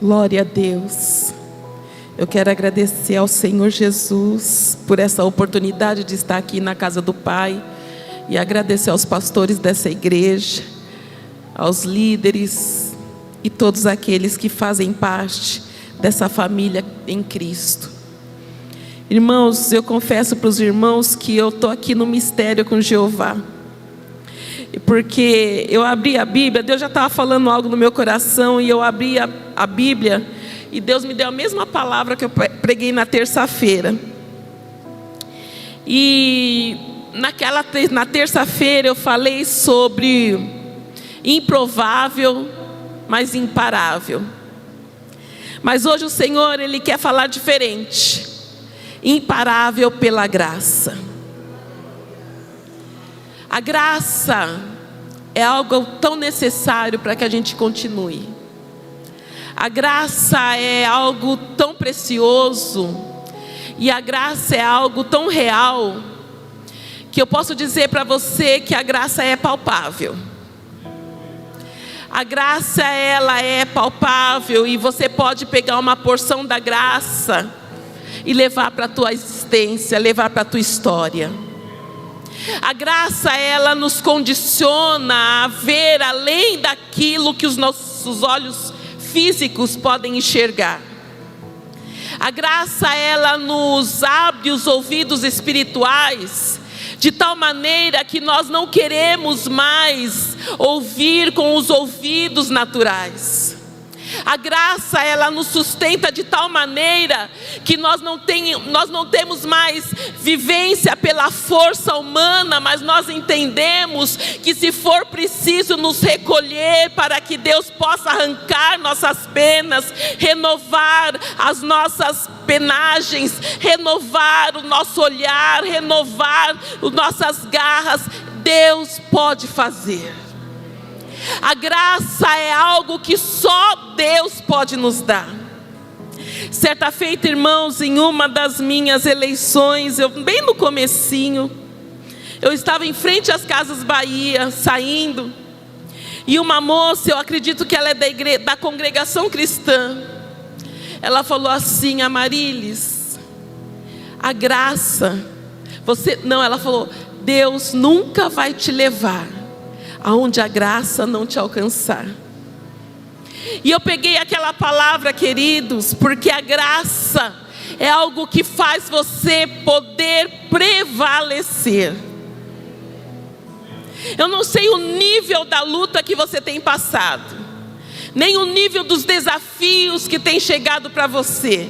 Glória a Deus. Eu quero agradecer ao Senhor Jesus por essa oportunidade de estar aqui na casa do Pai e agradecer aos pastores dessa igreja, aos líderes e todos aqueles que fazem parte dessa família em Cristo. Irmãos, eu confesso para os irmãos que eu estou aqui no mistério com Jeová, porque eu abri a Bíblia, Deus já estava falando algo no meu coração, e eu abri a Bíblia, e Deus me deu a mesma palavra que eu preguei na terça-feira. E na terça-feira eu falei sobre improvável, mas imparável. Mas hoje o Senhor, Ele quer falar diferente. Imparável pela graça. A graça é algo tão necessário para que a gente continue. A graça é algo tão precioso, e a graça é algo tão real, que eu posso dizer para você que a graça é palpável. A graça, ela é palpável, e você pode pegar uma porção da graça e levar para a tua existência, levar para a tua história. A graça, ela nos condiciona a ver além daquilo que os nossos olhos físicos podem enxergar. A graça, ela nos abre os ouvidos espirituais, de tal maneira que nós não queremos mais ouvir com os ouvidos naturais. A graça, ela nos sustenta de tal maneira que nós não temos mais vivência pela força humana, mas nós entendemos que, se for preciso nos recolher para que Deus possa arrancar nossas penas, renovar as nossas penagens, renovar o nosso olhar, renovar as nossas garras, Deus pode fazer. A graça é algo que só Deus pode nos dar. Certa feita, irmãos, em uma das minhas eleições, bem no comecinho, eu estava em frente às Casas Bahia, saindo, e uma moça, eu acredito que ela é da congregação cristã, ela falou assim: Amarilis, a graça, ela falou, Deus nunca vai te levar aonde a graça não te alcançar. E eu peguei aquela palavra, queridos, porque a graça é algo que faz você poder prevalecer. Eu não sei o nível da luta que você tem passado, nem o nível dos desafios que tem chegado para você,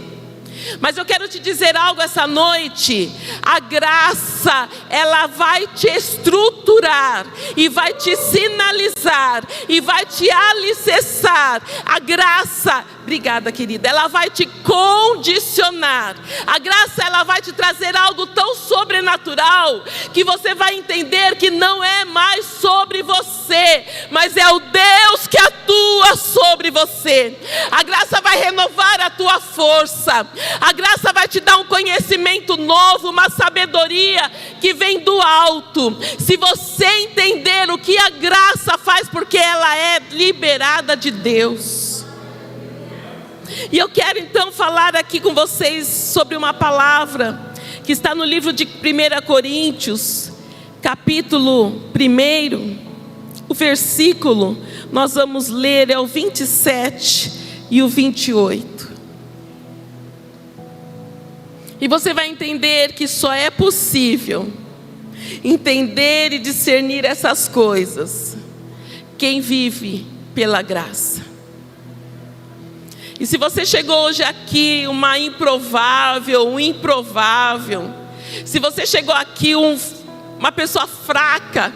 mas eu quero te dizer algo essa noite: a graça, ela vai te estruturar, e vai te sinalizar, e vai te alicerçar. A graça, obrigada querida, ela vai te condicionar. A graça, ela vai te trazer algo tão sobrenatural, que você vai entender que não é mais sobre você, mas é o Deus que atua sobre você. A graça vai renovar a tua força. A graça vai te dar um conhecimento novo, uma sabedoria que vem do alto. Se você entender o que a graça faz, porque ela é liberada de Deus. E eu quero então falar aqui com vocês sobre uma palavra que está no livro de 1 Coríntios, capítulo 1, o versículo, nós vamos ler, é o 27 e o 28. E você vai entender que só é possível entender e discernir essas coisas quem vive pela graça. E se você chegou hoje aqui um improvável, se você chegou aqui uma pessoa fraca,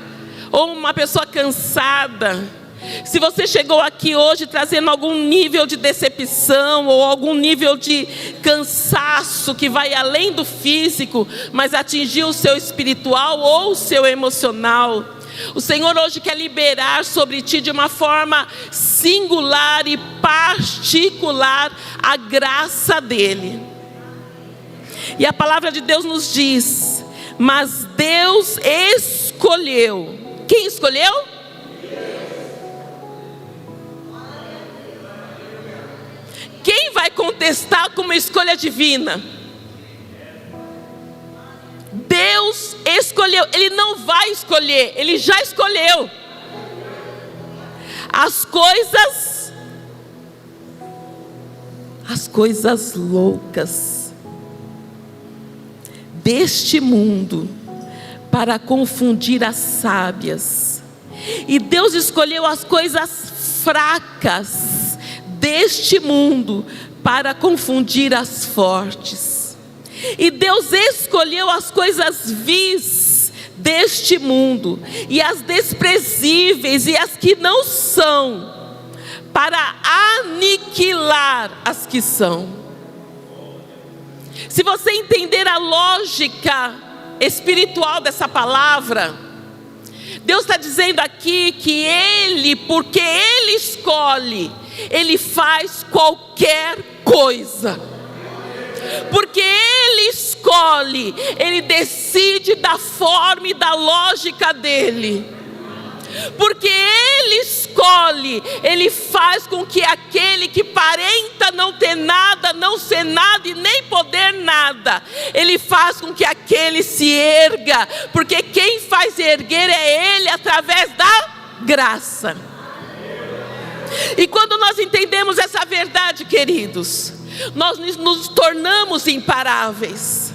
ou uma pessoa cansada, se você chegou aqui hoje trazendo algum nível de decepção, ou algum nível de cansaço que vai além do físico, mas atingiu o seu espiritual ou o seu emocional, o Senhor hoje quer liberar sobre ti de uma forma singular e particular a graça dele. E a palavra de Deus nos diz: mas Deus escolheu. Quem escolheu? contestar com uma escolha divina. Deus escolheu, Ele não vai escolher, Ele já escolheu. As coisas loucas deste mundo para confundir as sábias. E Deus escolheu as coisas fracas deste mundo para confundir as fortes. E Deus escolheu as coisas vis deste mundo e as desprezíveis e as que não são, para aniquilar as que são. Se você entender a lógica espiritual dessa palavra, Deus está dizendo aqui que Ele, porque Ele escolhe, Ele faz qualquer coisa. Porque Ele escolhe, Ele decide da forma e da lógica dEle. Porque Ele escolhe, Ele faz com que aquele que aparenta não ter nada, não ser nada e nem poder nada, Ele faz com que aquele se erga. Porque quem faz erguer é Ele através da graça. E quando nós entendemos essa verdade, queridos, nós nos tornamos imparáveis.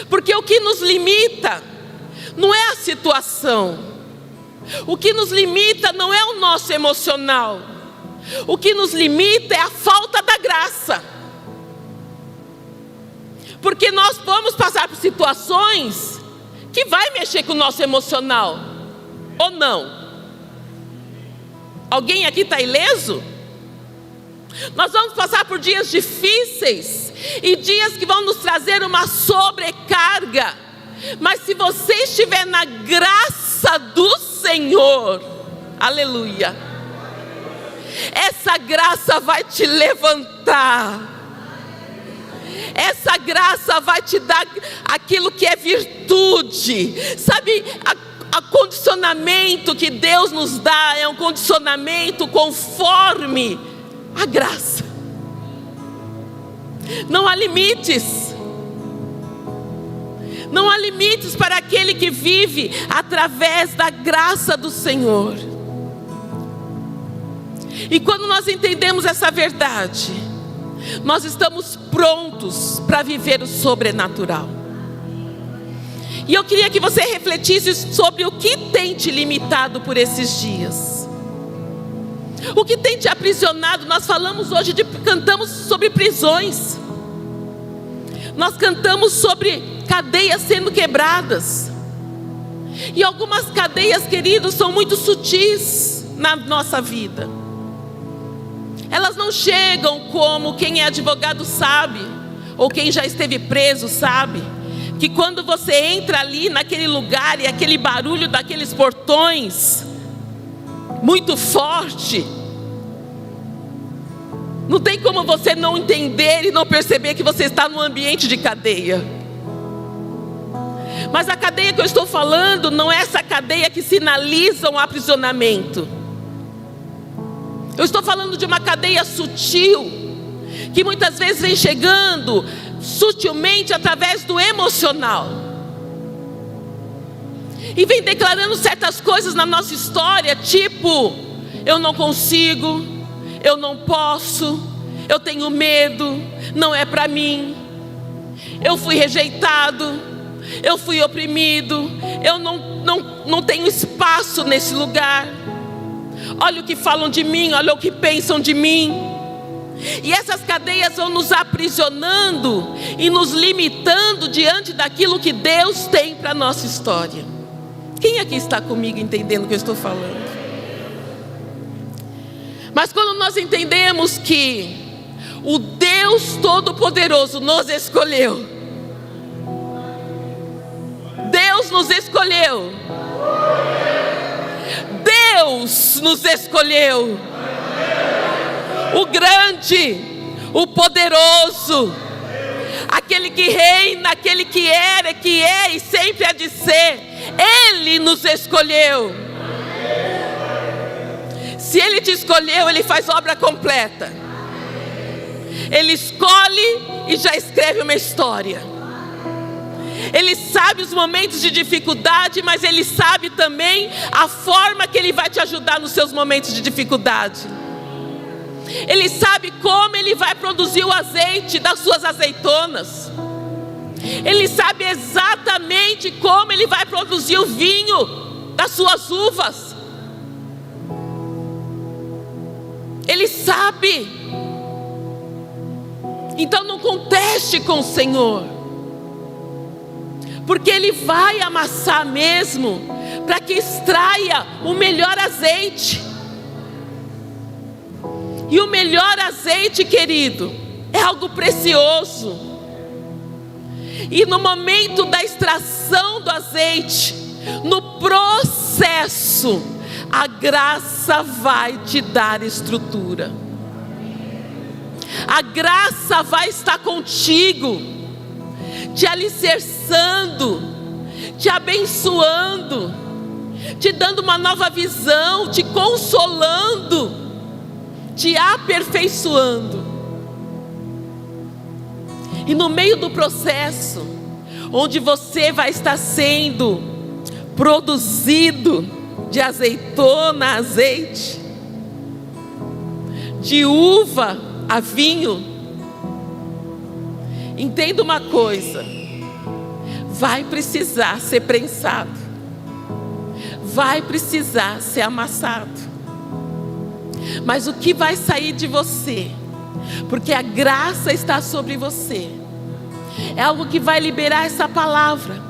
Porque o que nos limita não é a situação. O que nos limita não é o nosso emocional. O que nos limita é a falta da graça. Porque nós vamos passar por situações que vai mexer com o nosso emocional. Ou não? Alguém aqui está ileso? Nós vamos passar por dias difíceis e dias que vão nos trazer uma sobrecarga. Mas se você estiver na graça do Senhor, aleluia, essa graça vai te levantar. Essa graça vai te dar aquilo que é virtude. Sabe, o condicionamento que Deus nos dá é um condicionamento conforme a graça. Não há limites. Não há limites para aquele que vive através da graça do Senhor. E quando nós entendemos essa verdade, nós estamos prontos para viver o sobrenatural. E eu queria que você refletisse sobre o que tem te limitado por esses dias. O que tem te aprisionado? Nós falamos hoje, cantamos sobre prisões. Nós cantamos sobre cadeias sendo quebradas. E algumas cadeias, queridos, são muito sutis na nossa vida. Elas não chegam como quem é advogado sabe, ou quem já esteve preso sabe, que quando você entra ali naquele lugar e aquele barulho daqueles portões muito forte, não tem como você não entender e não perceber que você está num ambiente de cadeia. Mas a cadeia que eu estou falando não é essa cadeia que sinaliza um aprisionamento. Eu estou falando de uma cadeia sutil, que muitas vezes vem chegando sutilmente através do emocional. E vem declarando certas coisas na nossa história, tipo: eu não consigo, eu não posso, eu tenho medo, não é para mim, eu fui rejeitado, eu fui oprimido, eu não tenho espaço nesse lugar. Olha o que falam de mim, olha o que pensam de mim. E essas cadeias vão nos aprisionando e nos limitando diante daquilo que Deus tem para a nossa história. Quem aqui está comigo entendendo o que eu estou falando? Mas quando nós entendemos que o Deus Todo-Poderoso nos escolheu, Deus nos escolheu, Deus nos escolheu, o grande, o poderoso, aquele que reina, aquele que era, que é e sempre há de ser, Ele nos escolheu. Se Ele te escolheu, Ele faz obra completa. Ele escolhe e já escreve uma história. Ele sabe os momentos de dificuldade, mas Ele sabe também a forma que Ele vai te ajudar nos seus momentos de dificuldade. Ele sabe como Ele vai produzir o azeite das suas azeitonas. Ele sabe exatamente como Ele vai produzir o vinho das suas uvas. Ele sabe. Então não conteste com o Senhor, porque Ele vai amassar mesmo, para que extraia o melhor azeite. E o melhor azeite, querido, é algo precioso. E no momento da extração do azeite, no processo, a graça vai te dar estrutura. A graça vai estar contigo, te alicerçando, te abençoando, te dando uma nova visão, te consolando, te aperfeiçoando. E no meio do processo, onde você vai estar sendo produzido de azeitona a azeite, de uva a vinho, entenda uma coisa: vai precisar ser prensado, vai precisar ser amassado. Mas o que vai sair de você, porque a graça está sobre você, é algo que vai liberar essa palavra,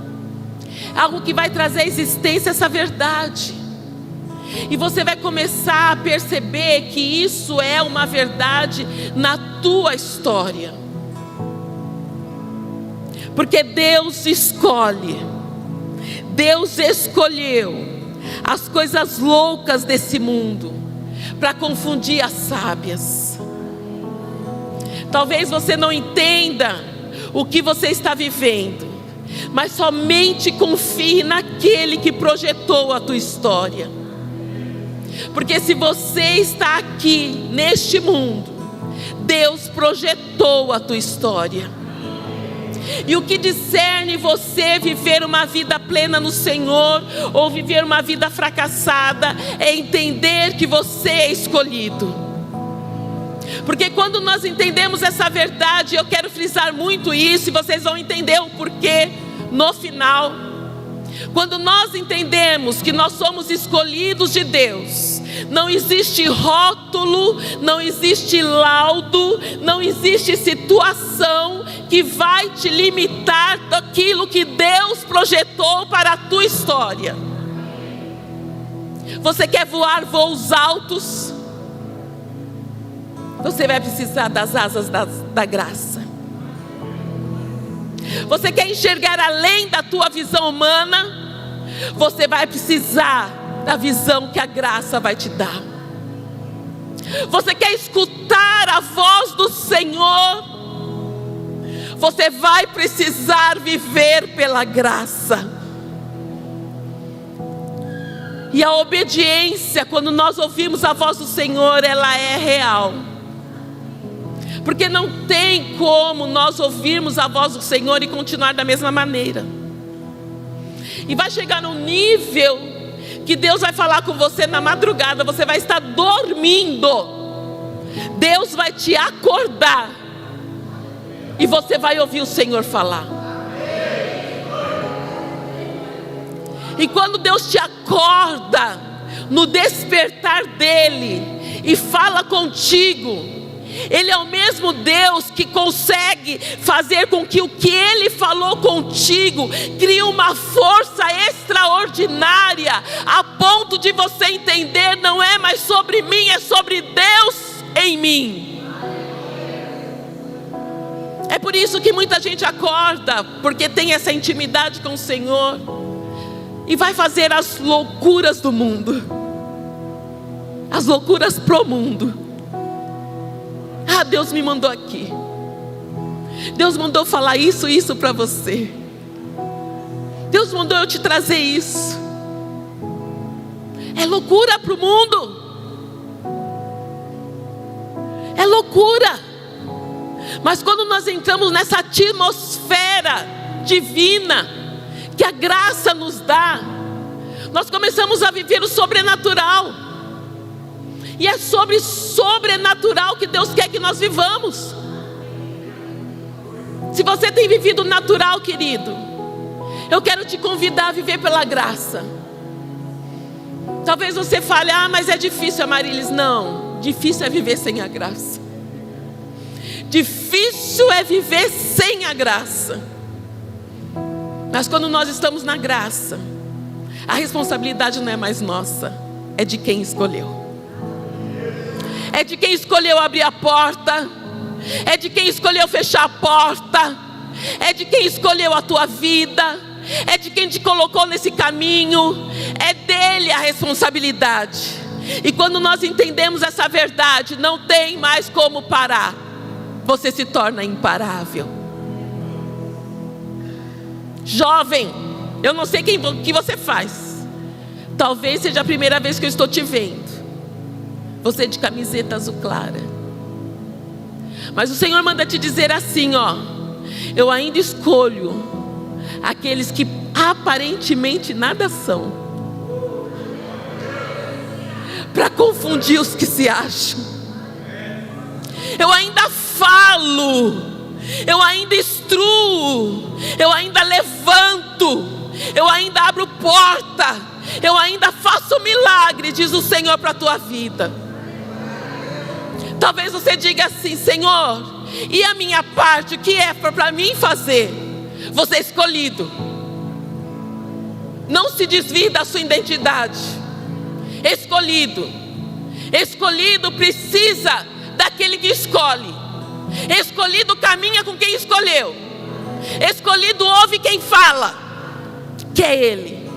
é algo que vai trazer à existência essa verdade. E você vai começar a perceber que isso é uma verdade na tua história. Porque Deus escolhe, Deus escolheu as coisas loucas desse mundo para confundir as sábias. Talvez você não entenda o que você está vivendo, mas somente confie naquele que projetou a tua história. Porque se você está aqui neste mundo, Deus projetou a tua história. E o que discerne você viver uma vida plena no Senhor ou viver uma vida fracassada é entender que você é escolhido. Porque quando nós entendemos essa verdade, eu quero frisar muito isso, e vocês vão entender o porquê no final. Quando nós entendemos que nós somos escolhidos de Deus, não existe rótulo, não existe laudo, não existe situação que vai te limitar daquilo que Deus projetou para a tua história. Você quer voar voos altos? Você vai precisar das asas da graça. Você quer enxergar além da tua visão humana? Você vai precisar da visão que a graça vai te dar. Você quer escutar a voz do Senhor? Você vai precisar viver pela graça. E a obediência, quando nós ouvimos a voz do Senhor, ela é real. Porque não tem como nós ouvirmos a voz do Senhor e continuar da mesma maneira. E vai chegar num nível que Deus vai falar com você na madrugada, você vai estar dormindo, Deus vai te acordar e você vai ouvir o Senhor falar. E quando Deus te acorda no despertar dele e fala contigo, Ele é o mesmo Deus que consegue fazer com que o que Ele falou contigo crie uma força extraordinária, a ponto de você entender, não é mais sobre mim, é sobre Deus em mim. É por isso que muita gente acorda, porque tem essa intimidade com o Senhor, e vai fazer as loucuras do mundo, as loucuras pro mundo. Ah, Deus me mandou aqui, Deus mandou falar isso e isso para você, Deus mandou eu te trazer isso. É loucura para o mundo, é loucura. Mas quando nós entramos nessa atmosfera divina que a graça nos dá, nós começamos a viver o sobrenatural. E é sobre sobrenatural que Deus quer que nós vivamos. Se você tem vivido natural, querido, eu quero te convidar a viver pela graça. Talvez você fale: ah, mas é difícil, Amarilis. Não, difícil é viver sem a graça. Difícil é viver sem a graça. Mas quando nós estamos na graça, a responsabilidade não é mais nossa, é de quem escolheu. É de quem escolheu abrir a porta, é de quem escolheu fechar a porta, é de quem escolheu a tua vida, é de quem te colocou nesse caminho, é dele a responsabilidade. E quando nós entendemos essa verdade, não tem mais como parar, você se torna imparável. Jovem, eu não sei o que você faz, talvez seja a primeira vez que eu estou te vendo, você de camiseta azul clara, mas o Senhor manda te dizer assim: ó, eu ainda escolho aqueles que aparentemente nada são, para confundir os que se acham. Eu ainda falo, eu ainda instruo, eu ainda levanto, eu ainda abro porta, eu ainda faço milagre, diz o Senhor para a tua vida. Talvez você diga assim: Senhor, e a minha parte, o que é para mim fazer? Você é escolhido. Não se desvie da sua identidade. Escolhido. Escolhido precisa daquele que escolhe. Escolhido caminha com quem escolheu. Escolhido ouve quem fala, que é Ele.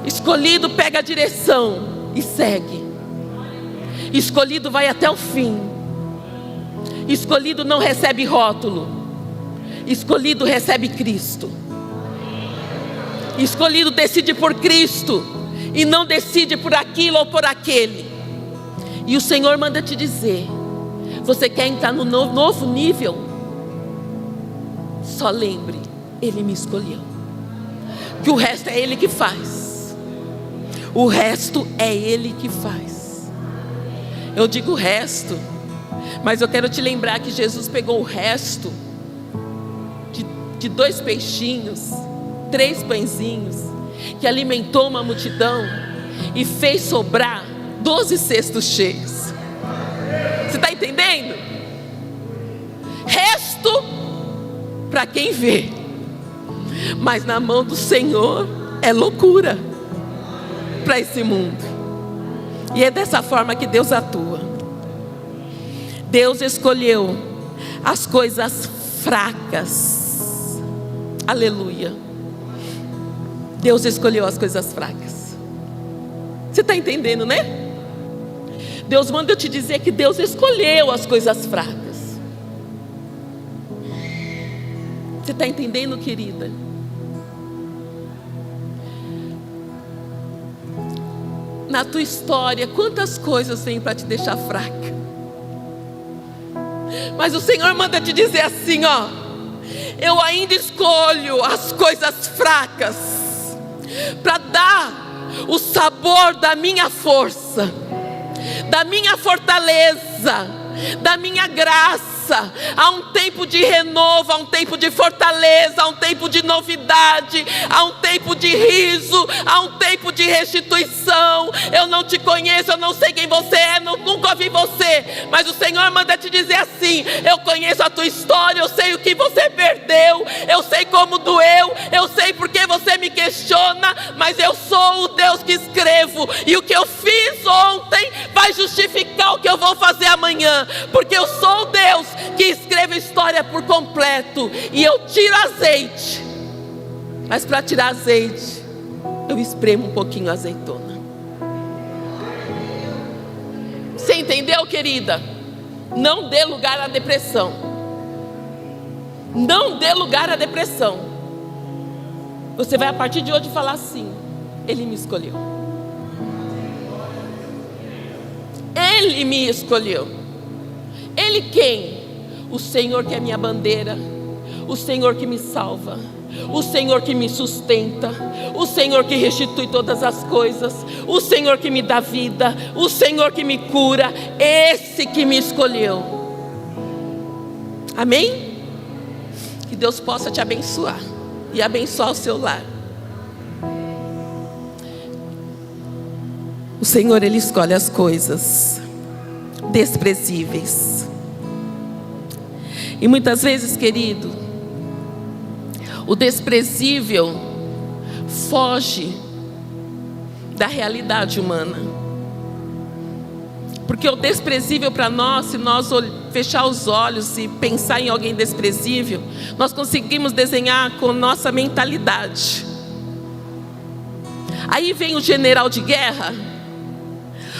Escolhido pega a direção e segue. Escolhido vai até o fim. Escolhido não recebe rótulo. Escolhido recebe Cristo. Escolhido decide por Cristo e não decide por aquilo ou por aquele. E o Senhor manda te dizer: você quer entrar no novo nível? Só lembre, Ele me escolheu. Que o resto é Ele que faz. O resto é Ele que faz. Eu digo o resto, mas eu quero te lembrar que Jesus pegou o resto de 2 peixinhos, 3 pãezinhos, que alimentou uma multidão e fez sobrar 12 cestos cheios. Você está entendendo? Resto para quem vê, mas na mão do Senhor é loucura para esse mundo. E é dessa forma que Deus atua. Deus escolheu as coisas fracas. Aleluia. Deus escolheu as coisas fracas. Você está entendendo, né? Deus manda eu te dizer que Deus escolheu as coisas fracas. Você está entendendo, querida? Na tua história, quantas coisas vêm para te deixar fraca? Mas o Senhor manda te dizer assim, ó: eu ainda escolho as coisas fracas para dar o sabor da minha força, da minha fortaleza, da minha graça. Há um tempo de renovo, há um tempo de fortaleza, há um tempo de novidade, há um tempo de riso, há um tempo de restituição. Eu não te conheço, eu não sei quem você é, nunca vi você, mas o Senhor manda te dizer assim: eu conheço a tua história, eu sei o que você perdeu, eu sei como doeu, eu sei porque você me questiona, mas eu sou o Deus que escrevo, e o que eu fiz ontem vai justificar o que eu vou fazer amanhã, porque eu sou o Deus que escreve a história por completo. E eu tiro azeite, mas para tirar azeite eu espremo um pouquinho a azeitona. Você entendeu, querida? Não dê lugar à depressão. Não dê lugar à depressão. Você vai a partir de hoje falar assim: Ele me escolheu. Ele me escolheu. Ele quem? O Senhor que é minha bandeira, o Senhor que me salva, o Senhor que me sustenta, o Senhor que restitui todas as coisas, o Senhor que me dá vida, o Senhor que me cura, esse que me escolheu. Amém? Que Deus possa te abençoar e abençoar o seu lar. O Senhor, Ele escolhe as coisas desprezíveis. E muitas vezes, querido, o desprezível foge da realidade humana. Porque o desprezível para nós, se nós fechar os olhos e pensar em alguém desprezível, nós conseguimos desenhar com nossa mentalidade. Aí vem o general de guerra,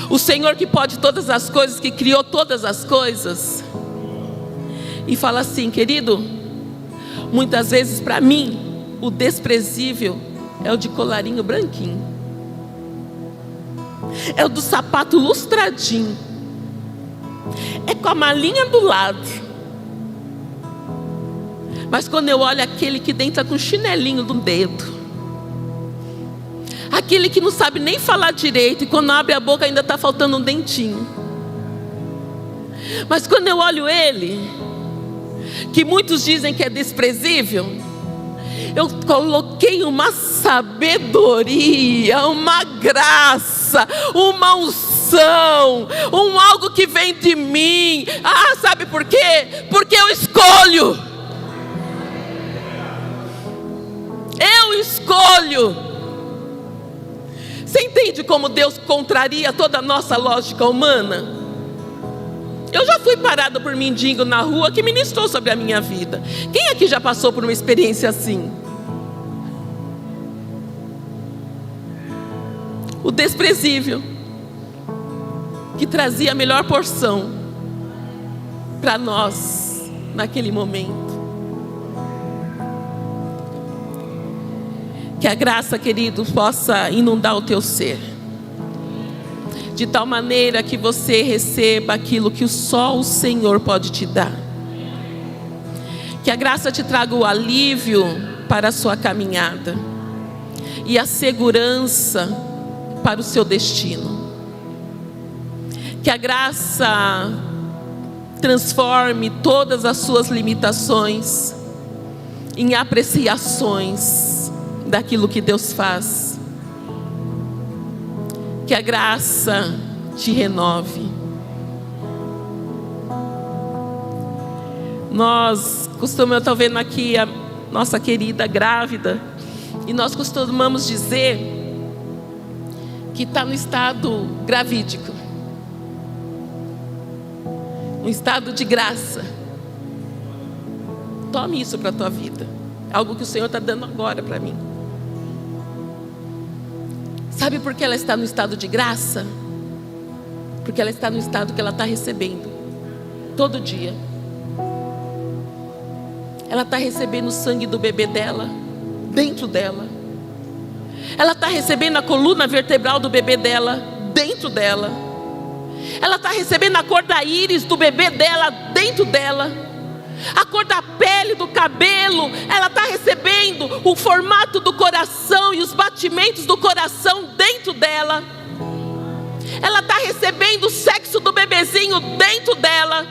o Senhor que pode todas as coisas, que criou todas as coisas, e fala assim: querido, muitas vezes para mim o desprezível é o de colarinho branquinho, é o do sapato lustradinho, é com a malinha do lado. Mas quando eu olho aquele que entra com chinelinho no dedo, aquele que não sabe nem falar direito, e quando abre a boca ainda está faltando um dentinho. Mas quando eu olho ele, que muitos dizem que é desprezível, eu coloquei uma sabedoria, uma graça, uma unção, algo que vem de mim. Ah, sabe por quê? Porque eu escolho. Eu escolho. Você entende como Deus contraria toda a nossa lógica humana? Eu já fui parada por mendigo na rua que ministrou sobre a minha vida. Quem aqui já passou por uma experiência assim? O desprezível, que trazia a melhor porção para nós naquele momento. Que a graça, querido, possa inundar o teu ser, de tal maneira que você receba aquilo que só o Senhor pode te dar. Que a graça te traga o alívio para a sua caminhada e a segurança para o seu destino. Que a graça transforme todas as suas limitações em apreciações daquilo que Deus faz. Que a graça te renove. Eu estou vendo aqui a nossa querida grávida, e nós costumamos dizer que está no estado gravídico, um estado de graça. Tome isso para a tua vida, algo que o Senhor está dando agora para mim. Sabe por que ela está no estado de graça? Porque ela está no estado que ela está recebendo todo dia. Ela está recebendo o sangue do bebê dela dentro dela. Ela está recebendo a coluna vertebral do bebê dela dentro dela. Ela está recebendo a cor da íris do bebê dela dentro dela. A cor da pele, do cabelo. Ela está recebendo o formato do coração e os batimentos do coração dentro dela. Ela está recebendo o sexo do bebezinho dentro dela.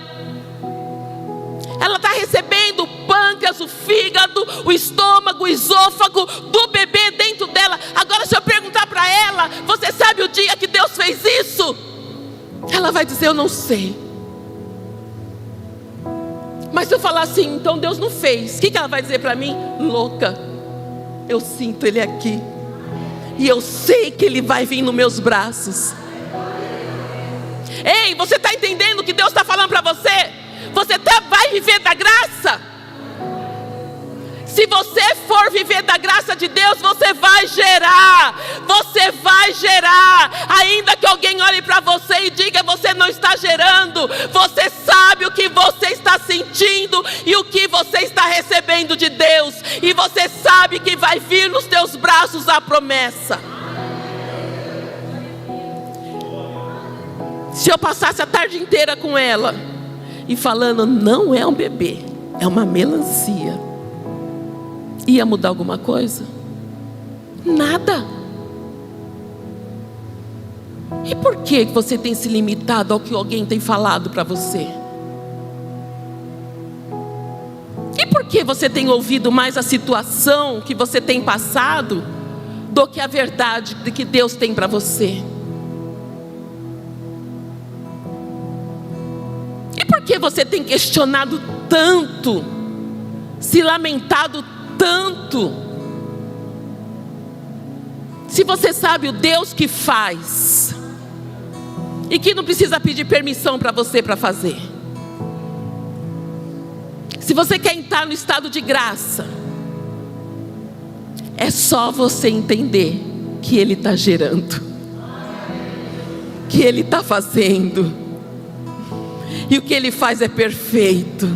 Ela está recebendo o pâncreas, o fígado, o estômago, o esôfago do bebê dentro dela. Agora, se eu perguntar para ela: você sabe o dia que Deus fez isso? Ela vai dizer: eu não sei. Mas se eu falar assim: então Deus não fez, o que ela vai dizer para mim? Louca, eu sinto Ele aqui, e eu sei que Ele vai vir nos meus braços. Ei, você está entendendo o que Deus está falando para você? Você vai viver da graça. Se você for viver da graça de Deus, você vai gerar. Você vai gerar. Ainda que alguém olhe para você e diga: você não está gerando. Você sabe o que você está sentindo e o que você está recebendo de Deus. E você sabe que vai vir nos teus braços a promessa. Se eu passasse a tarde inteira com ela, e falando, não é um bebê, é uma melancia, ia mudar alguma coisa? Nada. E por que você tem se limitado ao que alguém tem falado para você? E por que você tem ouvido mais a situação que você tem passado do que a verdade de que Deus tem para você? E por que você tem questionado tanto, se lamentado tanto? Se você sabe o Deus que faz e que não precisa pedir permissão para você para fazer. Se você quer entrar no estado de graça, é só você entender que Ele está gerando, que Ele está fazendo, e o que Ele faz é perfeito.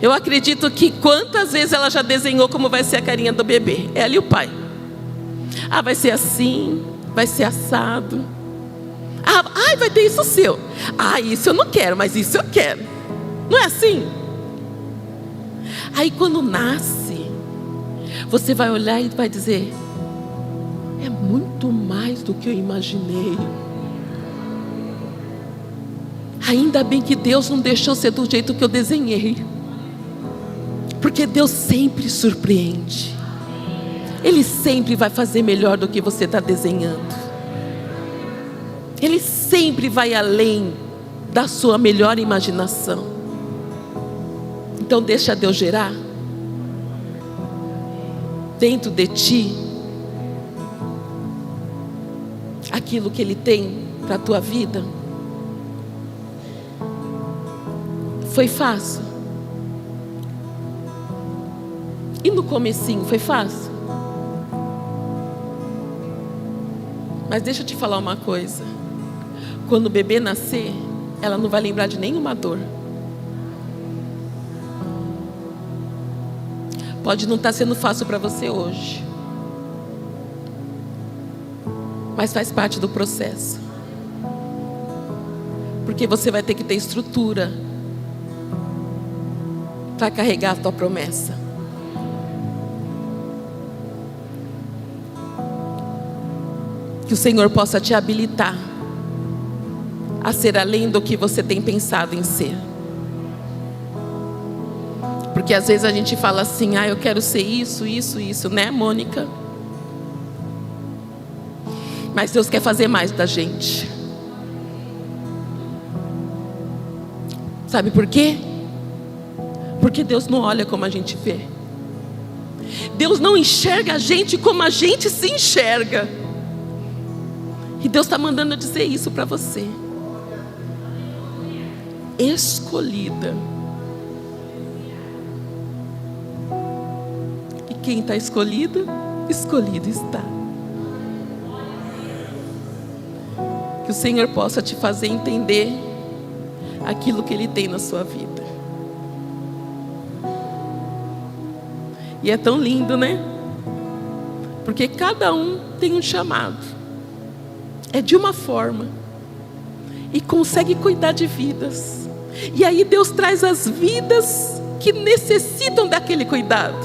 Eu acredito que quantas vezes ela já desenhou como vai ser a carinha do bebê, ela e o pai. Ah, vai ser assim, vai ser assado. Ah, ai, vai ter isso seu. Ah, isso eu não quero, mas isso eu quero. Não é assim? Aí quando nasce, você vai olhar e vai dizer, é muito mais do que eu imaginei. Ainda bem que Deus não deixou ser do jeito que eu desenhei, porque Deus sempre surpreende. Ele sempre vai fazer melhor do que você está desenhando. Ele sempre vai além da sua melhor imaginação. Então deixa Deus gerar dentro de ti aquilo que Ele tem para a tua vida. Foi fácil? E no comecinho foi fácil? Mas deixa eu te falar uma coisa. Quando o bebê nascer, ela não vai lembrar de nenhuma dor. Pode não estar sendo fácil para você hoje, mas faz parte do processo. Porque você vai ter que ter estrutura para carregar a tua promessa. Que o Senhor possa te habilitar a ser além do que você tem pensado em ser. Porque às vezes a gente fala assim, eu quero ser isso, isso, isso, né, Mônica? Mas Deus quer fazer mais da gente. Sabe por quê? Porque Deus não olha como a gente vê. Deus não enxerga a gente como a gente se enxerga. E Deus está mandando eu dizer isso para você. Escolhida. E quem está escolhido, escolhido está. Que o Senhor possa te fazer entender aquilo que Ele tem na sua vida. E é tão lindo, né? Porque cada um tem um chamado. É de uma forma. E consegue cuidar de vidas. E aí Deus traz as vidas que necessitam daquele cuidado.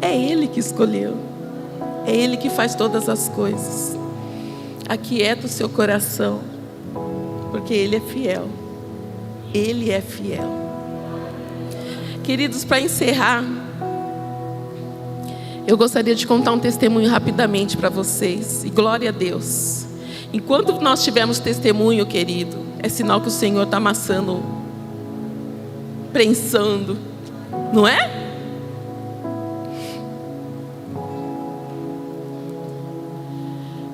É Ele que escolheu. É Ele que faz todas as coisas. Aquieta o seu coração, porque Ele é fiel. Ele é fiel. Queridos, para encerrar, eu gostaria de contar um testemunho rapidamente para vocês. E glória a Deus. Enquanto nós tivermos testemunho, querido, é sinal que o Senhor está amassando, prensando, não é?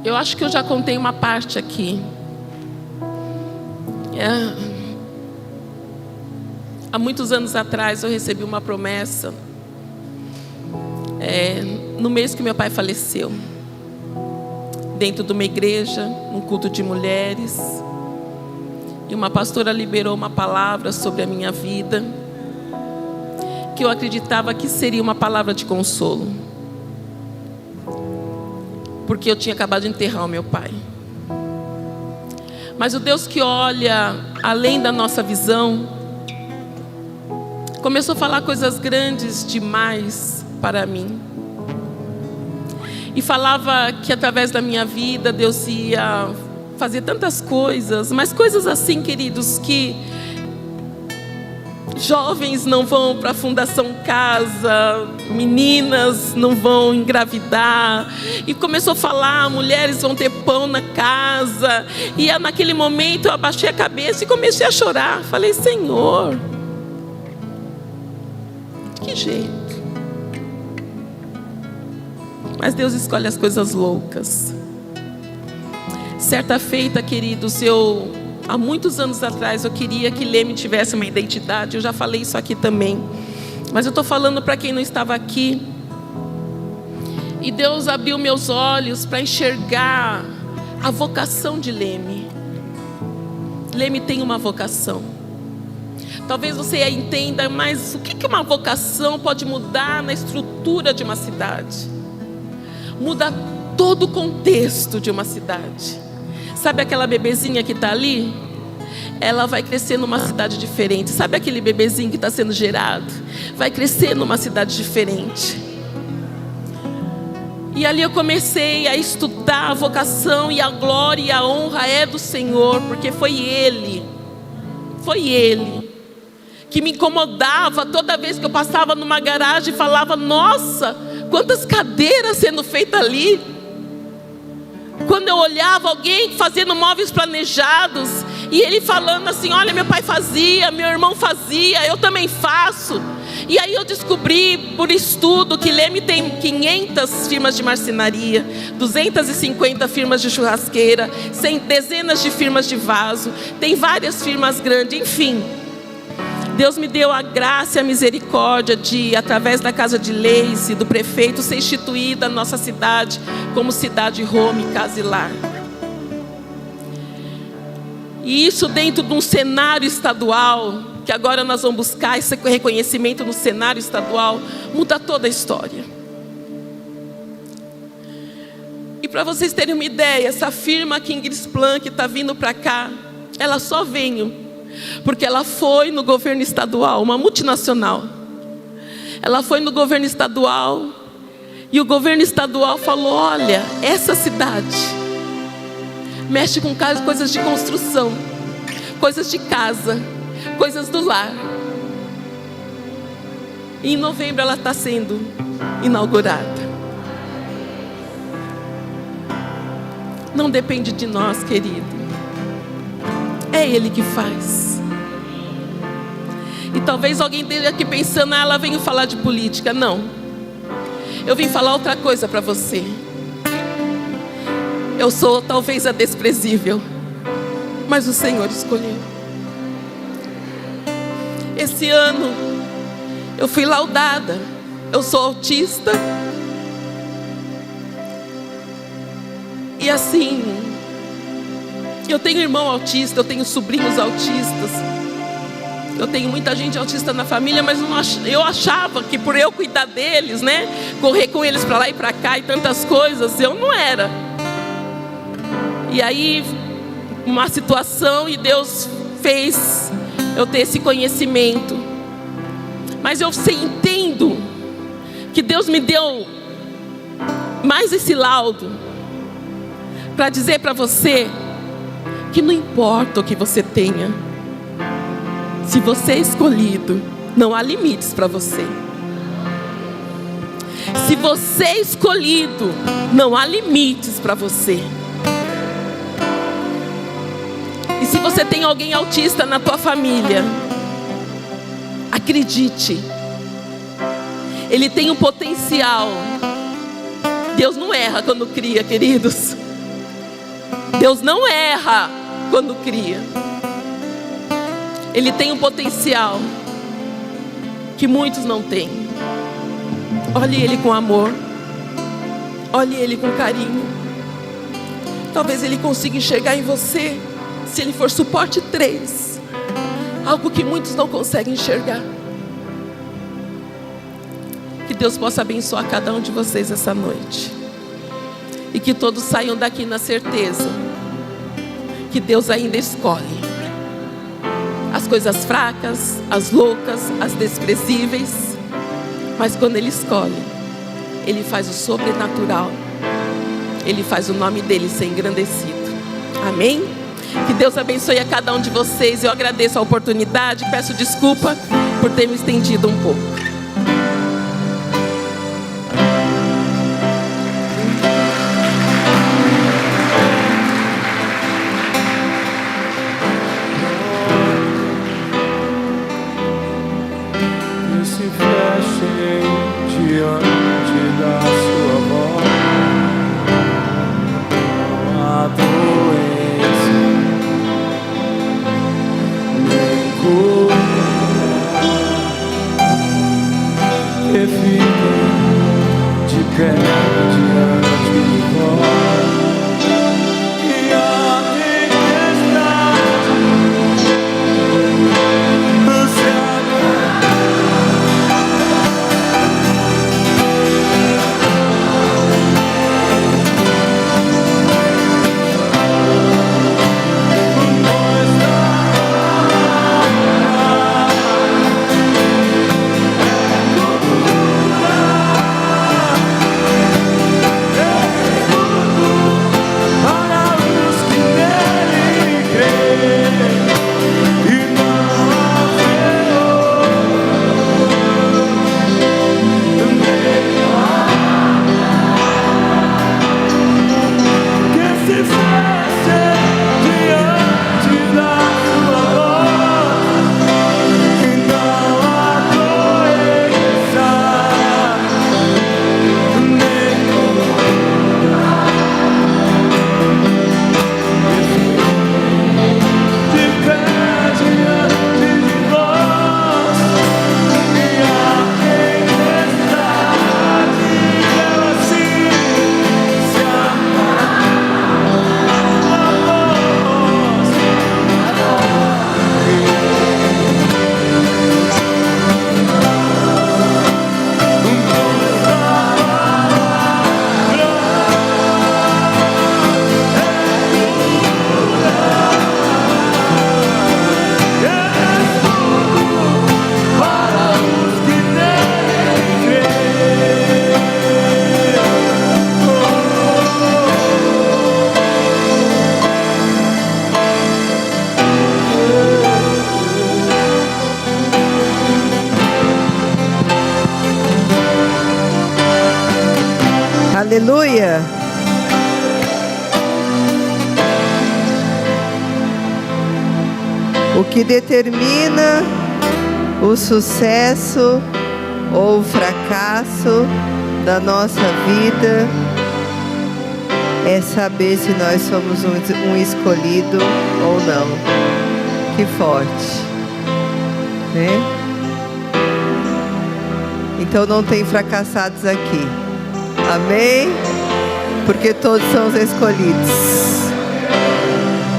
Eu acho que eu já contei uma parte aqui. Há muitos anos atrás eu recebi uma promessa. No mês que meu pai faleceu, dentro de uma igreja, num culto de mulheres, e uma pastora liberou uma palavra sobre a minha vida, que eu acreditava que seria uma palavra de consolo, porque eu tinha acabado de enterrar o meu pai. Mas o Deus que olha além da nossa visão começou a falar coisas grandes demais para mim. E falava que através da minha vida Deus ia fazer tantas coisas, mas coisas assim, queridos, que jovens não vão para a Fundação Casa, meninas não vão engravidar. E começou a falar, mulheres vão ter pão na casa. E naquele momento eu abaixei a cabeça e comecei a chorar. Falei, Senhor, que jeito. Mas Deus escolhe as coisas loucas. Certa feita, queridos, há muitos anos atrás, eu queria que Leme tivesse uma identidade. Eu já falei isso aqui também. Mas eu estou falando para quem não estava aqui. E Deus abriu meus olhos para enxergar a vocação de Leme. Leme tem uma vocação. Talvez você entenda, mas o que uma vocação pode mudar na estrutura de uma cidade? Muda todo o contexto de uma cidade. Sabe aquela bebezinha que está ali? Ela vai crescer numa cidade diferente. Sabe aquele bebezinho que está sendo gerado? Vai crescer numa cidade diferente. E ali eu comecei a estudar a vocação, e a glória e a honra é do Senhor, porque foi Ele que me incomodava toda vez que eu passava numa garagem e falava, nossa, quantas cadeiras sendo feitas ali. Quando eu olhava alguém fazendo móveis planejados, e ele falando assim, olha, meu pai fazia, meu irmão fazia, eu também faço. E aí eu descobri por estudo que Leme tem 500 firmas de marcenaria, 250 firmas de churrasqueira, dezenas de firmas de vaso, tem várias firmas grandes, enfim. Deus me deu a graça e a misericórdia de, através da Casa de Leis e do prefeito, ser instituída a nossa cidade como cidade home, casa e lar. E isso dentro de um cenário estadual, que agora nós vamos buscar esse reconhecimento no cenário estadual, muda toda a história. E para vocês terem uma ideia, essa firma Kingsplan que está vindo para cá, ela só veio porque ela foi no governo estadual, uma multinacional. Ela foi no governo estadual e o governo estadual falou, olha, essa cidade mexe com coisas de construção, coisas de casa, coisas do lar. E em novembro ela está sendo inaugurada. Não depende de nós, querido. É Ele que faz. E talvez alguém esteja aqui pensando, ela veio falar de política. Não. Eu vim falar outra coisa para você. Eu sou talvez a desprezível, mas o Senhor escolheu. Esse ano eu fui laudada. Eu sou autista. E assim, eu tenho irmão autista, eu tenho sobrinhos autistas. Eu tenho muita gente autista na família, mas eu achava que por eu cuidar deles, né, correr com eles para lá e para cá e tantas coisas, eu não era. E aí, uma situação, e Deus fez eu ter esse conhecimento. Mas eu entendo que Deus me deu mais esse laudo para dizer para você que não importa o que você tenha, se você é escolhido, não há limites para você. Se você é escolhido, não há limites para você. E se você tem alguém autista na tua família, acredite, ele tem um potencial. Deus não erra quando cria, queridos. Deus não erra quando cria. Ele tem um potencial que muitos não têm. Olhe ele com amor. Olhe ele com carinho. Talvez ele consiga enxergar em você, se ele for suporte 3, algo que muitos não conseguem enxergar. Que Deus possa abençoar cada um de vocês essa noite. E que todos saiam daqui na certeza que Deus ainda escolhe as coisas fracas, as loucas, as desprezíveis. Mas quando Ele escolhe, Ele faz o sobrenatural. Ele faz o nome dele ser engrandecido. Amém? Que Deus abençoe a cada um de vocês. Eu agradeço a oportunidade. Peço desculpa por ter me estendido um pouco. Aleluia. O que determina o sucesso ou o fracasso da nossa vida é saber se nós somos um escolhido ou não. Que forte, né? Então não tem fracassados aqui. Amém? Porque todos são os escolhidos.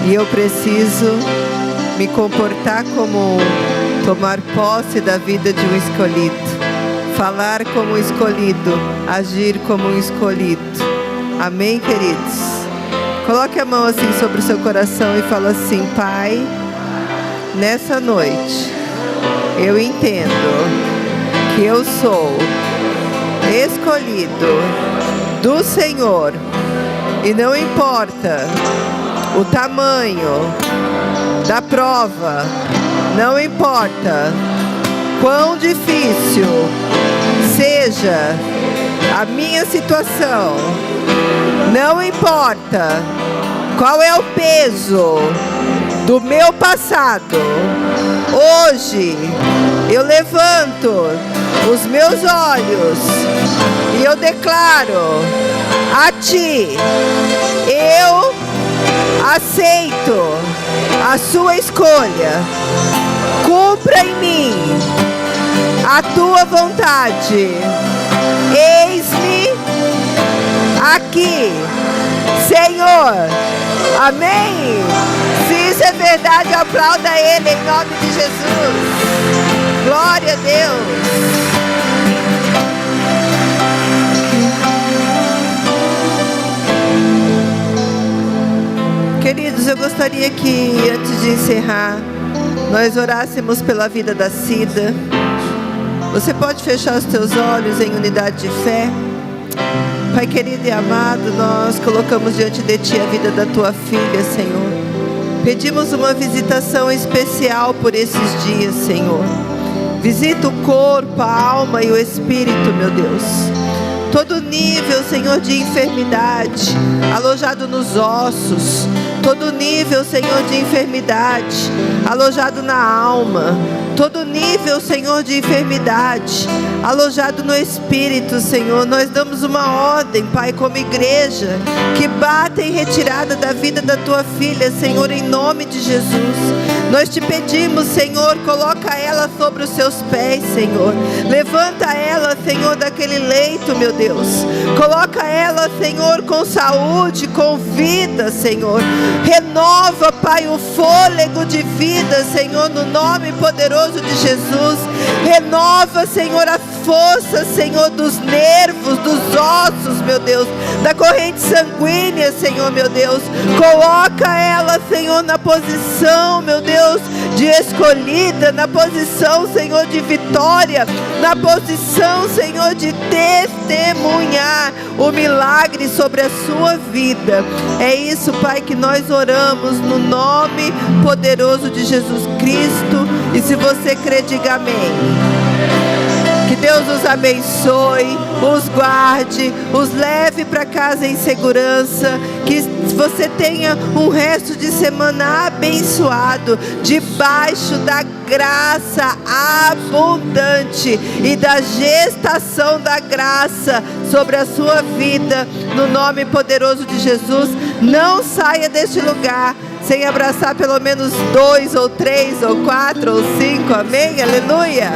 E eu preciso me comportar como tomar posse da vida de um escolhido. Falar como um escolhido. Agir como um escolhido. Amém, queridos? Coloque a mão assim sobre o seu coração e fala assim: Pai, nessa noite eu entendo que eu sou escolhido do Senhor, e não importa o tamanho da prova, não importa quão difícil seja a minha situação, não importa qual é o peso do meu passado, hoje eu levanto os meus olhos e eu declaro a Ti: eu aceito a sua escolha, cumpra em mim a Tua vontade, eis-me aqui, Senhor. Amém? Se isso é verdade, aplauda Ele em nome de Jesus. Glória a Deus. Queridos, eu gostaria que antes de encerrar, nós orássemos pela vida da Cida. Você pode fechar os teus olhos em unidade de fé. Pai querido e amado, nós colocamos diante de Ti a vida da Tua filha, Senhor. Pedimos uma visitação especial por esses dias, Senhor. Visita o corpo, a alma e o espírito, meu Deus. Todo nível, Senhor, de enfermidade alojado nos ossos. Todo nível, Senhor, de enfermidade alojado na alma. Todo nível, Senhor, de enfermidade alojado no espírito, Senhor. Nós damos uma ordem, Pai, como igreja, que bata em retirada da vida da Tua filha, Senhor, em nome de Jesus. Nós Te pedimos, Senhor, coloca ela sobre os Seus pés, Senhor. Levanta ela, Senhor, daquele leito, meu Deus. Coloca ela, Senhor, com saúde, com vida, Senhor. Renova, Pai, o fôlego de vida, Senhor, no nome poderoso de Jesus. Renova, Senhor, a força, Senhor, dos nervos, dos ossos, meu Deus, da corrente sanguínea, Senhor, meu Deus. Coloca ela, Senhor, na posição, meu Deus, de escolhida, na posição, Senhor, de vitória, na posição, Senhor, de testemunhar o milagre sobre a sua vida. É isso, Pai, que nós oramos no nome poderoso de Jesus Cristo. E se você crê, diga amém. Que Deus os abençoe, os guarde, os leve para casa em segurança. Que você tenha um resto de semana abençoado, debaixo da graça abundante e da gestação da graça sobre a sua vida, no nome poderoso de Jesus. Não saia deste lugar sem abraçar pelo menos 2 ou 3 ou 4 ou 5, amém? Aleluia!